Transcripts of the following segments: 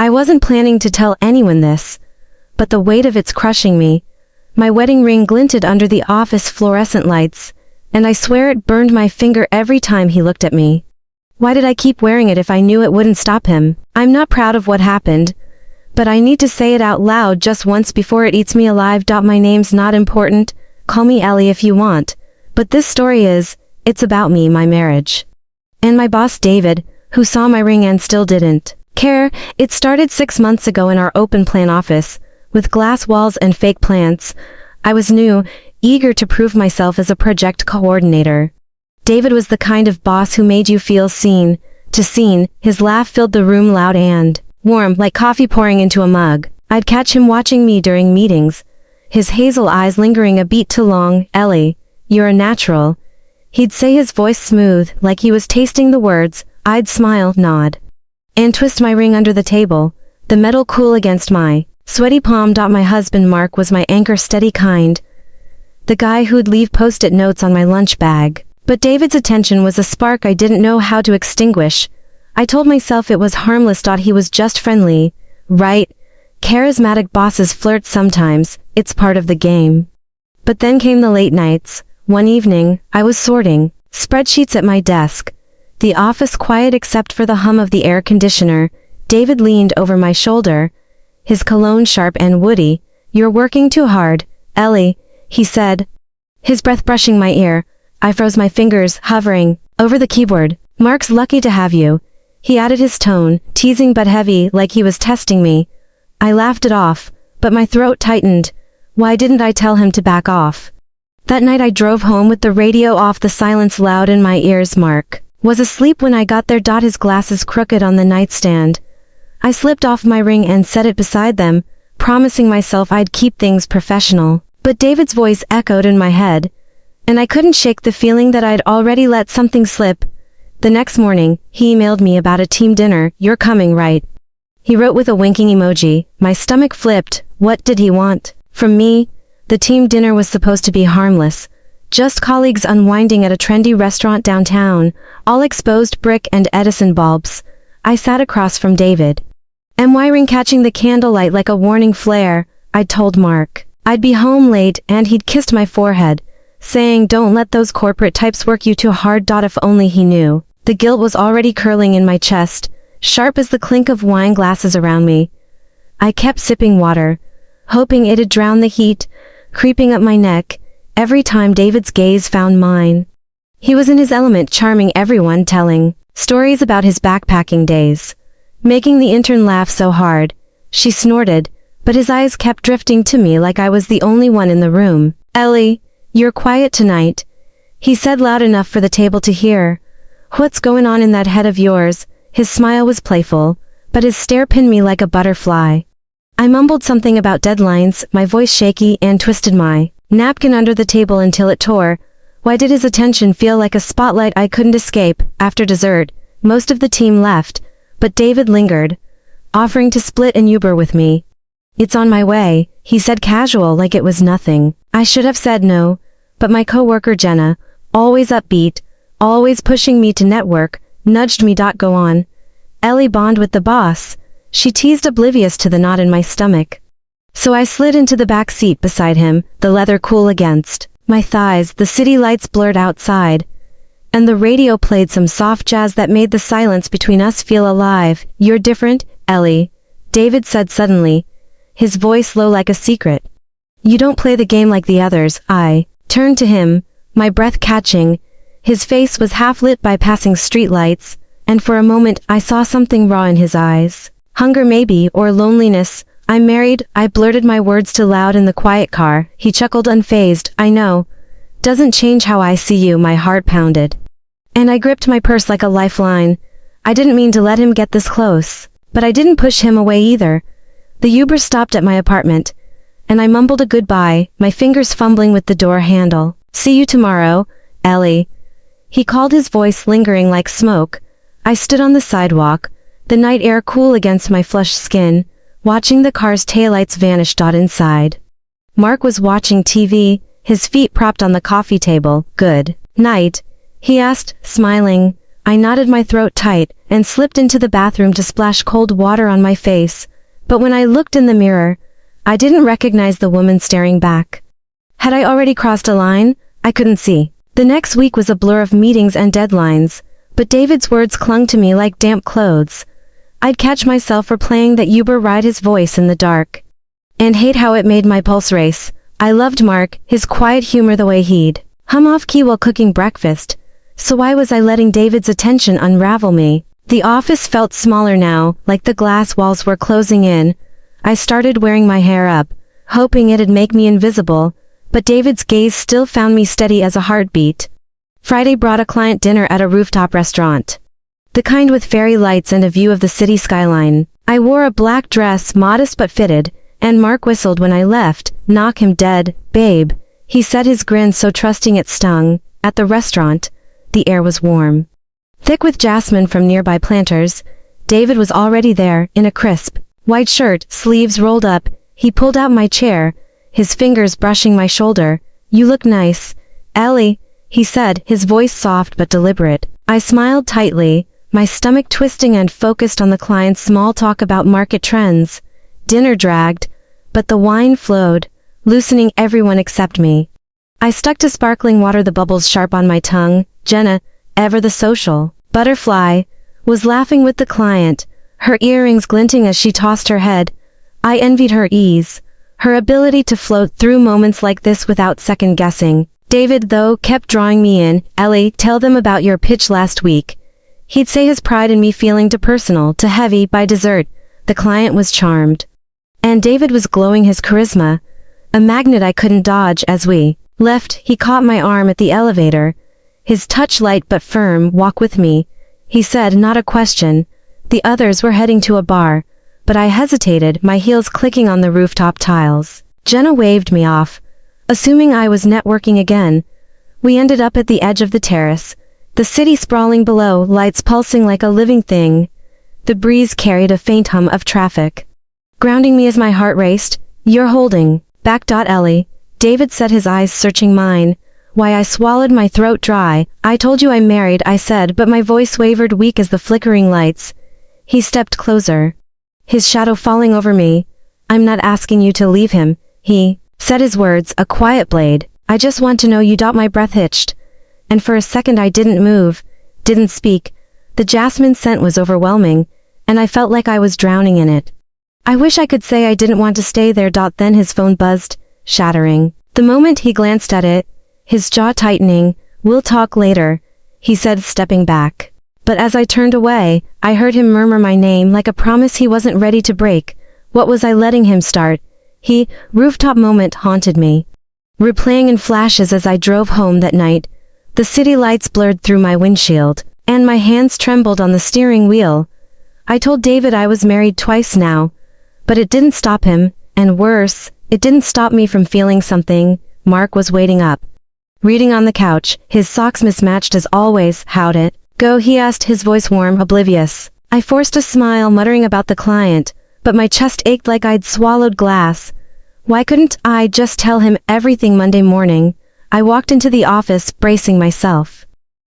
I wasn't planning to tell anyone this, but the weight of it's crushing me. My wedding ring glinted under the office fluorescent lights, and I swear it burned my finger every time he looked at me. Why did I keep wearing it if I knew it wouldn't stop him? I'm not proud of what happened, but I need to say it out loud just once before it eats me alive. My name's not important, call me Ellie if you want, but this story it's about me, my marriage. And my boss David, who saw my ring and still didn't care. It started 6 months ago in our open plan office, with glass walls and fake plants. I was new, eager to prove myself as a project coordinator. David was the kind of boss who made you feel seen. His laugh filled the room loud and warm, like coffee pouring into a mug. I'd catch him watching me during meetings, his hazel eyes lingering a beat too long. Ellie, you're a natural. He'd say, his voice smooth, like he was tasting the words. I'd smile, nod, and twist my ring under the table, the metal cool against my sweaty palm. My husband Mark was my anchor, steady kind, the guy who'd leave post-it notes on my lunch bag. But David's attention was a spark I didn't know how to extinguish. I told myself it was harmless. He was just friendly, right? Charismatic bosses flirt sometimes, it's part of the game. But then came the late nights. One evening, I was sorting spreadsheets at my desk, the office quiet except for the hum of the air conditioner. David leaned over my shoulder, his cologne sharp and woody. You're working too hard, Ellie, he said, his breath brushing my ear. I froze, my fingers hovering over the keyboard. Mark's lucky to have you, he added, his tone teasing but heavy, like he was testing me. I laughed it off, but my throat tightened. Why didn't I tell him to back off? That night I drove home with the radio off, the silence loud in my ears. Mark was asleep when I got there. His glasses crooked on the nightstand. I slipped off my ring and set it beside them, promising myself I'd keep things professional. But David's voice echoed in my head, and I couldn't shake the feeling that I'd already let something slip. The next morning, he emailed me about a team dinner. You're coming, right? He wrote with a winking emoji. My stomach flipped. What did he want from me? The team dinner was supposed to be harmless, just colleagues unwinding at a trendy restaurant downtown, all exposed brick and Edison bulbs. I sat across from David, my ring catching the candlelight like a warning flare. I'd told Mark I'd be home late, and he'd kissed my forehead, saying, don't let those corporate types work you too hard. If only he knew. The guilt was already curling in my chest, sharp as the clink of wine glasses around me. I kept sipping water, hoping it'd drown the heat creeping up my neck every time David's gaze found mine. He was in his element, charming everyone, telling stories about his backpacking days, making the intern laugh so hard she snorted, but his eyes kept drifting to me like I was the only one in the room. Ellie, you're quiet tonight, he said loud enough for the table to hear. What's going on in that head of yours? His smile was playful, but his stare pinned me like a butterfly. I mumbled something about deadlines, my voice shaky, and twisted my napkin under the table until it tore. Why did his attention feel like a spotlight I couldn't escape? After dessert, most of the team left, but David lingered, offering to split an Uber with me. It's on my way, he said, casual, like it was nothing. I should have said no, but my coworker Jenna, always upbeat, always pushing me to network, nudged me. Go on, Ellie, bond with the boss, she teased, oblivious to the knot in my stomach. So I slid into the back seat beside him, the leather cool against my thighs. The city lights blurred outside, and the radio played some soft jazz that made the silence between us feel alive. You're different, Ellie, David said suddenly, his voice low like a secret. You don't play the game like the others. I turned to him, my breath catching. His face was half lit by passing streetlights, and for a moment I saw something raw in his eyes. Hunger maybe, or loneliness. I'm married, I blurted my words too loud in the quiet car. He chuckled, unfazed. I know. Doesn't change how I see you. My heart pounded, and I gripped my purse like a lifeline. I didn't mean to let him get this close, but I didn't push him away either. The Uber stopped at my apartment, and I mumbled a goodbye, my fingers fumbling with the door handle. See you tomorrow, Ellie. He called, his voice lingering like smoke. I stood on the sidewalk, the night air cool against my flushed skin, watching the car's taillights vanish. Inside, Mark was watching TV, his feet propped on the coffee table. Good night, he asked, smiling. I knotted my throat tight and slipped into the bathroom to splash cold water on my face. But when I looked in the mirror, I didn't recognize the woman staring back. Had I already crossed a line? I couldn't see. The next week was a blur of meetings and deadlines, but David's words clung to me like damp clothes. I'd catch myself replaying that Uber ride his voice in the dark. And hate how it made my pulse race. I loved Mark, his quiet humor, the way he'd hum off key while cooking breakfast. So why was I letting David's attention unravel me? The office felt smaller now, like the glass walls were closing in. I started wearing my hair up, hoping it'd make me invisible, but David's gaze still found me steady as a heartbeat. Friday brought a client dinner at a rooftop restaurant. The kind with fairy lights and a view of the city skyline. I wore a black dress, modest but fitted, and Mark whistled when I left. Knock him dead, babe. He said, his grin so trusting it stung. At the restaurant, the air was warm, thick with jasmine from nearby planters. David was already there, in a crisp, white shirt, sleeves rolled up. He pulled out my chair, his fingers brushing my shoulder. You look nice, Ellie, he said, his voice soft but deliberate. I smiled tightly, my stomach twisting and focused on the client's small talk about market trends. Dinner dragged, but the wine flowed, loosening everyone except me. I stuck to sparkling water, the bubbles sharp on my tongue. Jenna, ever the social butterfly, was laughing with the client, her earrings glinting as she tossed her head. I envied her ease, her ability to float through moments like this without second guessing. David, though, kept drawing me in. Ellie, tell them about your pitch last week. He'd say, his pride in me feeling too personal, too heavy. By dessert, the client was charmed. And David was glowing, his charisma, a magnet I couldn't dodge. As we left, he caught my arm at the elevator. His touch light but firm. Walk with me, he said, not a question. The others were heading to a bar, but I hesitated, my heels clicking on the rooftop tiles. Jenna waved me off, assuming I was networking again. We ended up at the edge of the terrace, the city sprawling below, lights pulsing like a living thing. The breeze carried a faint hum of traffic, grounding me as my heart raced. You're holding back, Ellie, David said, his eyes searching mine. Why? I swallowed, my throat dry. I told you I'm married, I said, but my voice wavered, weak as the flickering lights. He stepped closer, his shadow falling over me. I'm not asking you to leave him, he said, his words a quiet blade. I just want to know you. My breath hitched, and for a second I didn't move, didn't speak. The jasmine scent was overwhelming, and I felt like I was drowning in it. I wish I could say I didn't want to stay there. Then his phone buzzed, shattering. The moment he glanced at it, his jaw tightening. We'll talk later, he said, stepping back. But as I turned away, I heard him murmur my name like a promise he wasn't ready to break. What was I letting him start? Rooftop moment haunted me, replaying in flashes as I drove home that night. The city lights blurred through my windshield, and my hands trembled on the steering wheel. I told David I was married twice now, but it didn't stop him, and worse, it didn't stop me from feeling something. Mark was waiting up, reading on the couch, his socks mismatched as always. How'd it go? He asked, his voice warm, oblivious. I forced a smile, muttering about the client, but my chest ached like I'd swallowed glass. Why couldn't I just tell him everything? Monday morning, I walked into the office, bracing myself.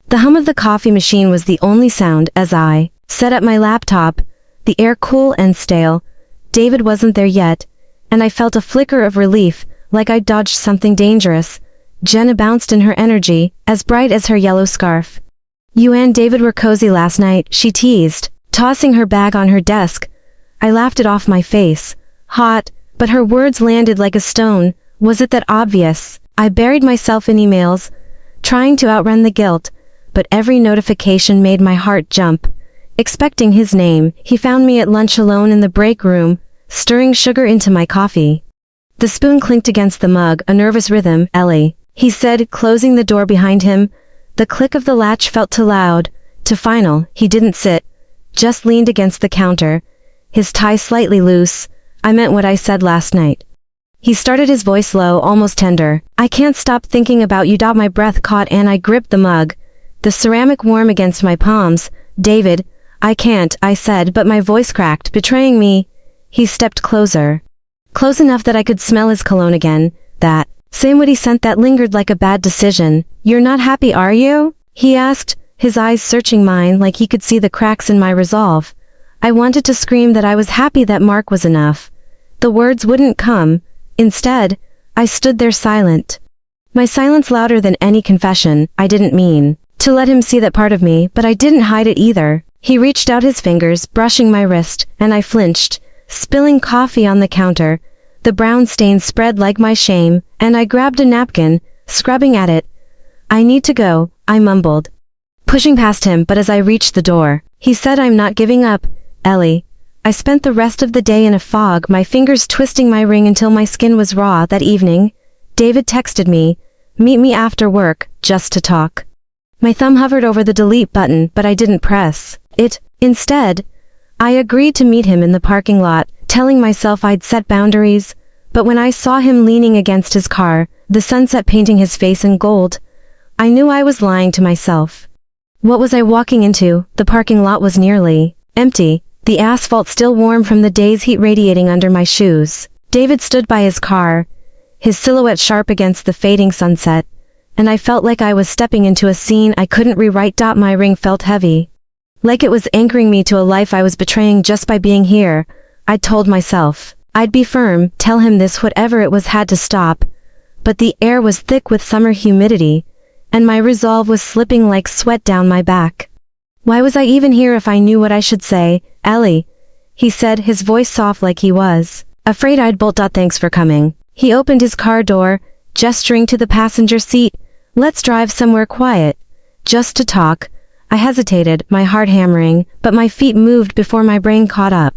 The hum of the coffee machine was the only sound as I set up my laptop, the air cool and stale. David wasn't there yet, and I felt a flicker of relief, like I'd dodged something dangerous. Jenna bounced in, her energy as bright as her yellow scarf. You and David were cozy last night, she teased, tossing her bag on her desk. I laughed it off my face. Hot, but her words landed like a stone. Was it that obvious? I buried myself in emails, trying to outrun the guilt, but every notification made my heart jump. Expecting his name, he found me at lunch alone in the break room, stirring sugar into my coffee. The spoon clinked against the mug, a nervous rhythm. Ellie, he said, closing the door behind him. The click of the latch felt too loud, too final. He didn't sit, just leaned against the counter, his tie slightly loose. I meant what I said last night. He started, his voice low, almost tender. I can't stop thinking about you. My breath caught and I gripped the mug, the ceramic warm against my palms. David, I can't, I said, but my voice cracked, betraying me. He stepped closer, close enough that I could smell his cologne again, that same woody scent that lingered like a bad decision. You're not happy, are you? He asked, his eyes searching mine like he could see the cracks in my resolve. I wanted to scream that I was happy that Mark was enough. The words wouldn't come. Instead, I stood there silent. My silence louder than any confession. I didn't mean to let him see that part of me, but I didn't hide it either. He reached out his fingers, brushing my wrist, and I flinched, spilling coffee on the counter. The brown stain spread like my shame, and I grabbed a napkin, scrubbing at it. "I need to go," I mumbled, pushing past him, but as I reached the door, he said, "I'm not giving up, Ellie." I spent the rest of the day in a fog, my fingers twisting my ring until my skin was raw. That evening, David texted me, "Meet me after work, just to talk." My thumb hovered over the delete button, but I didn't press it. Instead, I agreed to meet him in the parking lot, telling myself I'd set boundaries. But when I saw him leaning against his car, the sunset painting his face in gold, I knew I was lying to myself. What was I walking into? The parking lot was nearly empty, the asphalt still warm from the day's heat radiating under my shoes. David stood by his car, his silhouette sharp against the fading sunset, and I felt like I was stepping into a scene I couldn't rewrite. My ring felt heavy, like it was anchoring me to a life I was betraying just by being here. I'd told myself I'd be firm, tell him this whatever it was had to stop. But the air was thick with summer humidity, and my resolve was slipping like sweat down my back. Why was I even here if I knew what I should say? "Ellie," he said, his voice soft like he was afraid I'd bolt. "Thanks for coming." He opened his car door, gesturing to the passenger seat. "Let's drive somewhere quiet, just to talk." I hesitated, my heart hammering, but my feet moved before my brain caught up.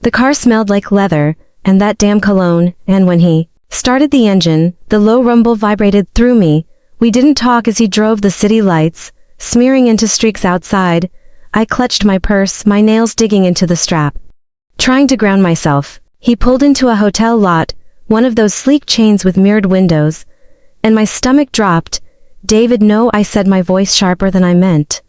The car smelled like leather, and that damn cologne, and when he started the engine, the low rumble vibrated through me. We didn't talk as he drove, the city lights smearing into streaks outside. I clutched my purse, my nails digging into the strap, trying to ground myself. He pulled into a hotel lot, one of those sleek chains with mirrored windows, and my stomach dropped. "David, no," I said, my voice sharper than I meant.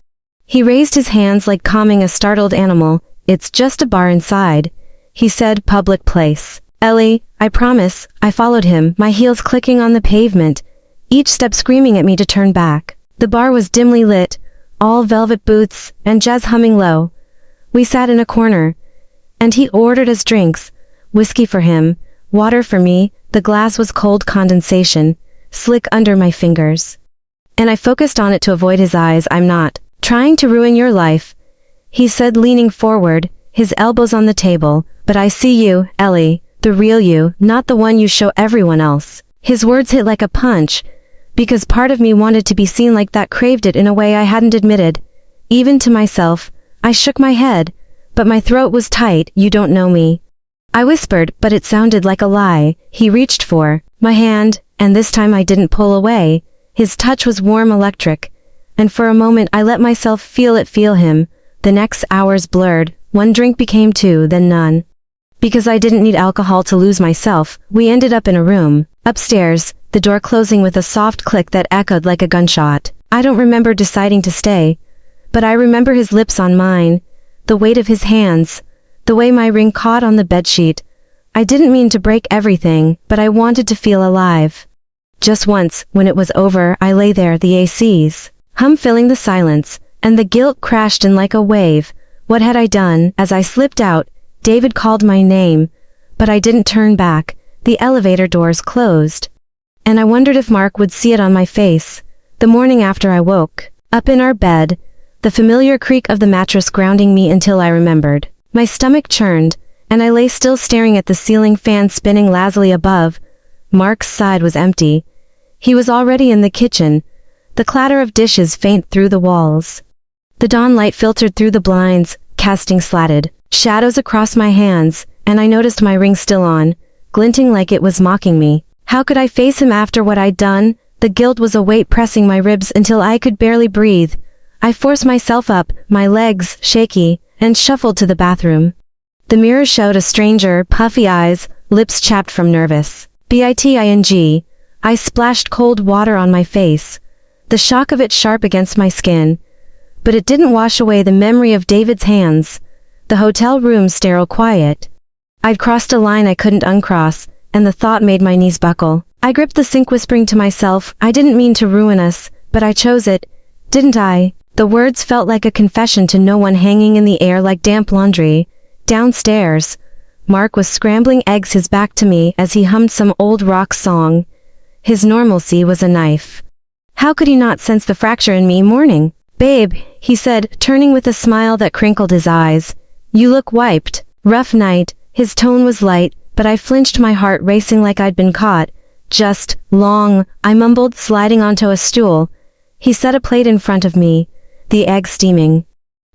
He raised his hands like calming a startled animal. "It's just a bar inside," he said. "Public place." "Ellie, I promise." I followed him, my heels clicking on the pavement, each step screaming at me to turn back. The bar was dimly lit, all velvet booths, and jazz humming low. We sat in a corner, and he ordered us drinks, whiskey for him, water for me. The glass was cold condensation, slick under my fingers, and I focused on it to avoid his eyes. "I'm not trying to ruin your life," he said, leaning forward, his elbows on the table. "But I see you, Ellie, the real you, not the one you show everyone else." His words hit like a punch, because part of me wanted to be seen like that, craved it in a way I hadn't admitted, even to myself. I shook my head, but my throat was tight. "You don't know me," I whispered, but it sounded like a lie. He reached for my hand, and this time I didn't pull away. His touch was warm, electric, and for a moment I let myself feel him. The next hours blurred. One drink became two, then none. Because I didn't need alcohol to lose myself, we ended up in a room upstairs, the door closing with a soft click that echoed like a gunshot. I don't remember deciding to stay, but I remember his lips on mine, the weight of his hands, the way my ring caught on the bedsheet. I didn't mean to break everything, but I wanted to feel alive. Just once, when it was over, I lay there, the AC's hum filling the silence, and the guilt crashed in like a wave. What had I done? As I slipped out, David called my name, but I didn't turn back. The elevator doors closed, and I wondered if Mark would see it on my face. The morning after, I woke up in our bed, the familiar creak of the mattress grounding me until I remembered. My stomach churned, and I lay still, staring at the ceiling fan spinning lazily above. Mark's side was empty. He was already in the kitchen, the clatter of dishes faint through the walls. The dawn light filtered through the blinds, casting slatted shadows across my hands, and I noticed my ring still on, glinting like it was mocking me. How could I face him after what I'd done? The guilt was a weight pressing my ribs until I could barely breathe. I forced myself up, my legs shaky, and shuffled to the bathroom. The mirror showed a stranger, puffy eyes, lips chapped from nervous biting. I splashed cold water on my face, the shock of it sharp against my skin. But it didn't wash away the memory of David's hands, the hotel room sterile quiet. I'd crossed a line I couldn't uncross, and the thought made my knees buckle. I gripped the sink, whispering to myself, I didn't mean to ruin us, but I chose it, didn't I? The words felt like a confession to no one, hanging in the air like damp laundry. Downstairs, Mark was scrambling eggs, his back to me as he hummed some old rock song. His normalcy was a knife. How could he not sense the fracture in me? Morning, babe, he said, turning with a smile that crinkled his eyes. You look wiped. Rough night. His tone was light, but I flinched, my heart racing like I'd been caught. Just long, I mumbled, sliding onto a stool. He set a plate in front of me, the eggs steaming.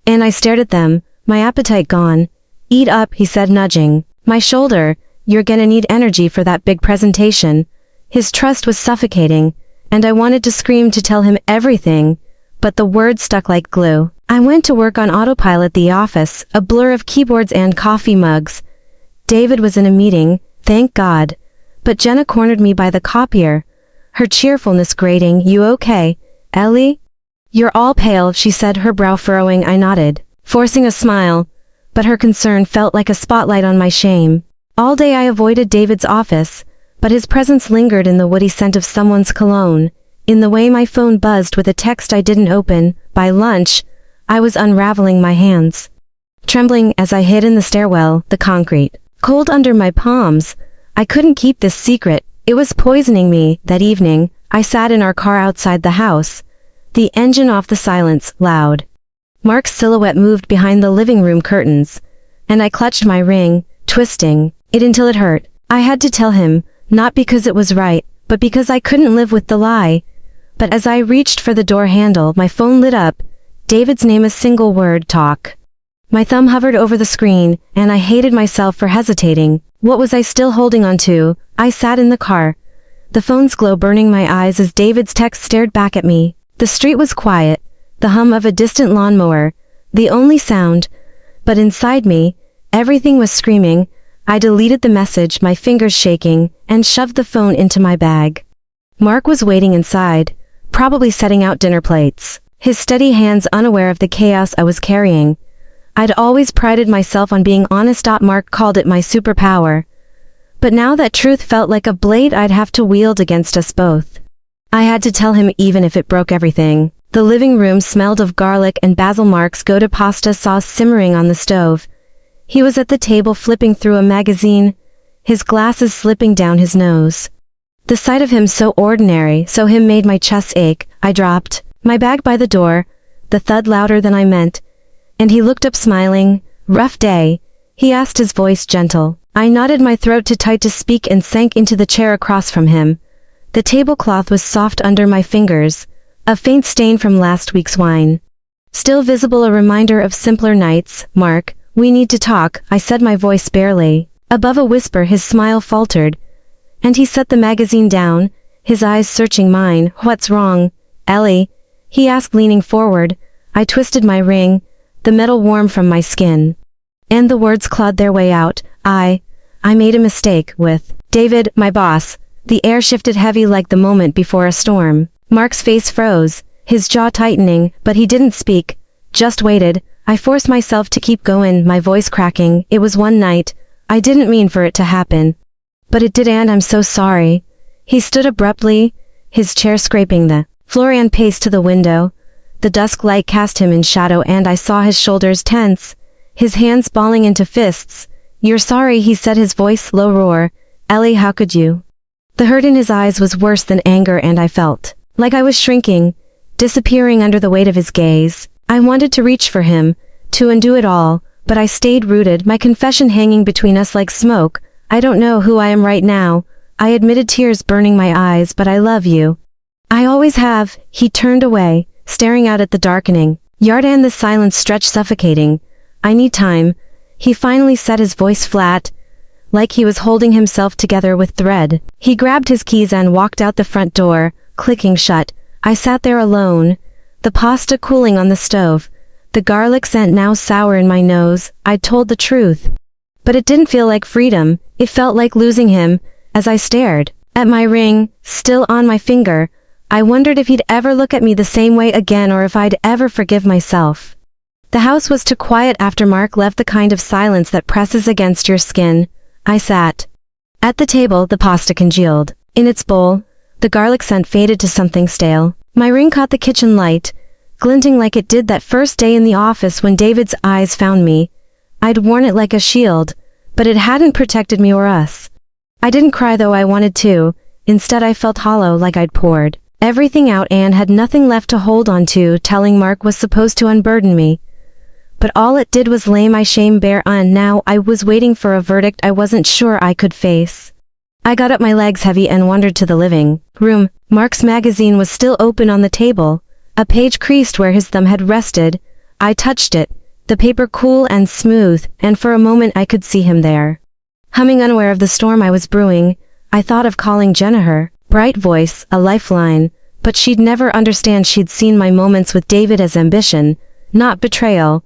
And I stared at them, my appetite gone. Eat up, he said, nudging my shoulder. You're gonna need energy for that big presentation. His trust was suffocating, and I wanted to scream to tell him everything, but the words stuck like glue. I went to work on autopilot, the office, a blur of keyboards and coffee mugs. David was in a meeting, thank God. But Jenna cornered me by the copier, her cheerfulness grating. You okay, Ellie? You're all pale, she said, her brow furrowing. I nodded, forcing a smile, but her concern felt like a spotlight on my shame. All day I avoided David's office, but his presence lingered in the woody scent of someone's cologne, in the way my phone buzzed with a text I didn't open. By lunch, I was unraveling my hands, trembling as I hid in the stairwell, the concrete cold under my palms. I couldn't keep this secret, it was poisoning me. That evening, I sat in our car outside the house, the engine off, the silence loud. Mark's silhouette moved behind the living room curtains, and I clutched my ring, twisting it until it hurt. I had to tell him, not because it was right, but because I couldn't live with the lie. But as I reached for the door handle, my phone lit up. David's name, a single word, talk. My thumb hovered over the screen, and I hated myself for hesitating. What was I still holding on to? I sat in the car, the phone's glow burning my eyes as David's text stared back at me. The street was quiet, the hum of a distant lawnmower, the only sound. But inside me, everything was screaming. I deleted the message, my fingers shaking, and shoved the phone into my bag. Mark was waiting inside, probably setting out dinner plates, his steady hands unaware of the chaos I was carrying. I'd always prided myself on being honest. Mark called it my superpower. But now that truth felt like a blade I'd have to wield against us both. I had to tell him, even if it broke everything. The living room smelled of garlic and basil. Mark's go-to pasta sauce simmering on the stove. He was at the table flipping through a magazine, his glasses slipping down his nose. The sight of him, so ordinary, so him, made my chest ache. I dropped my bag by the door, the thud louder than I meant, and he looked up smiling. Rough day? He asked, his voice gentle. I nodded, my throat too tight to speak, and sank into the chair across from him. The tablecloth was soft under my fingers, a faint stain from last week's wine still visible, a reminder of simpler nights. Mark, we need to talk, I said, my voice barely above a whisper. His smile faltered, and he set the magazine down, his eyes searching mine. What's wrong, Ellie? He asked, leaning forward. I twisted my ring, the metal warm from my skin, and the words clawed their way out. I made a mistake with David, my boss. The air shifted heavy like the moment before a storm. Mark's face froze, his jaw tightening, but he didn't speak, just waited. I forced myself to keep going, my voice cracking. It was one night. I didn't mean for it to happen, but it did, and I'm so sorry. He stood abruptly, his chair scraping the floor, and paced to the window. The dusk light cast him in shadow, and I saw his shoulders tense, his hands balling into fists. You're sorry, he said, his voice low roar. Ellie, how could you? The hurt in his eyes was worse than anger, and I felt like I was shrinking, disappearing under the weight of his gaze. I wanted to reach for him, to undo it all, but I stayed rooted, my confession hanging between us like smoke. I don't know who I am right now, I admitted, tears burning my eyes, but I love you. I always have. He turned away, staring out at the darkening yard, and the silence stretched suffocating. I need time. He finally said, his voice flat, like he was holding himself together with thread. He grabbed his keys and walked out the front door, clicking shut. I sat there alone, the pasta cooling on the stove, the garlic scent now sour in my nose. I'd told the truth, but it didn't feel like freedom. It felt like losing him. As I stared at my ring, still on my finger, I wondered if he'd ever look at me the same way again, or if I'd ever forgive myself. The house was too quiet after Mark left, the kind of silence that presses against your skin. I sat at the table, the pasta congealed in its bowl, the garlic scent faded to something stale. My ring caught the kitchen light, glinting like it did that first day in the office when David's eyes found me. I'd worn it like a shield, but it hadn't protected me or us. I didn't cry though I wanted to. Instead I felt hollow, like I'd poured everything out and had nothing left to hold on to. Telling Mark was supposed to unburden me, but all it did was lay my shame bare, and now I was waiting for a verdict I wasn't sure I could face. I got up, my legs heavy, and wandered to the living room. Mark's magazine was still open on the table, a page creased where his thumb had rested. I touched it, the paper cool and smooth, and for a moment I could see him there. Humming, unaware of the storm I was brewing, I thought of calling Jenna, her bright voice, a lifeline, but she'd never understand. She'd seen my moments with David as ambition, not betrayal.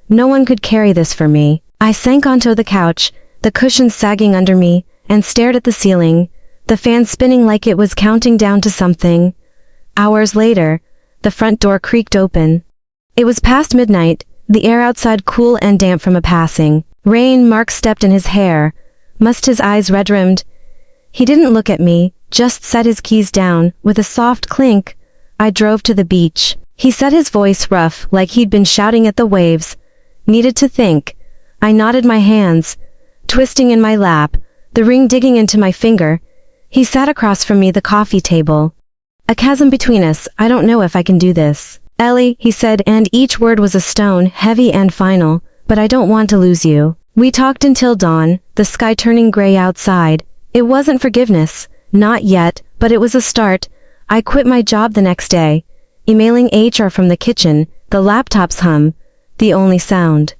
No one could carry this for me. I sank onto the couch, the cushions sagging under me, and stared at the ceiling, the fan spinning like it was counting down to something. Hours later, the front door creaked open. It was past midnight, the air outside cool and damp from a passing rain. Mark stepped in, his hair mussed, his eyes red-rimmed. He didn't look at me, just set his keys down. With a soft clink, I drove to the beach. He said, his voice rough, like he'd been shouting at the waves. Needed to think. I nodded, my hands twisting in my lap, the ring digging into my finger. He sat across from me, the coffee table. A chasm between us. I don't know if I can do this, Ellie, he said, and each word was a stone, heavy and final. But I don't want to lose you. We talked until dawn, the sky turning gray outside. It wasn't forgiveness, not yet, but it was a start. I quit my job the next day, emailing HR from the kitchen, the laptop's hum, the only sound.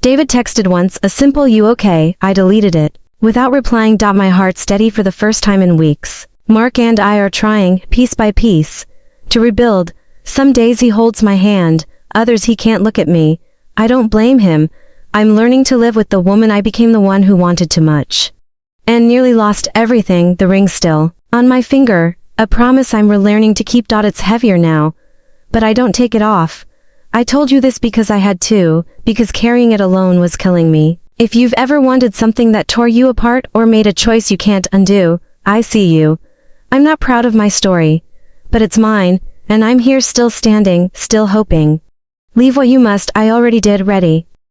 David texted once, a simple "you okay?" I deleted it without replying. My heart steady for the first time in weeks. Mark and I are trying, piece by piece, to rebuild. Some days he holds my hand, others he can't look at me. I don't blame him. I'm learning to live with the woman I became, the one who wanted too much and nearly lost everything. The ring still on my finger, a promise I'm relearning to keep. It's heavier now, but I don't take it off. I told you this because I had to, because carrying it alone was killing me. If you've ever wanted something that tore you apart or made a choice you can't undo, I see you. I'm not proud of my story, but it's mine, and I'm here, still standing, still hoping. Leave what you must. I already did. Ready.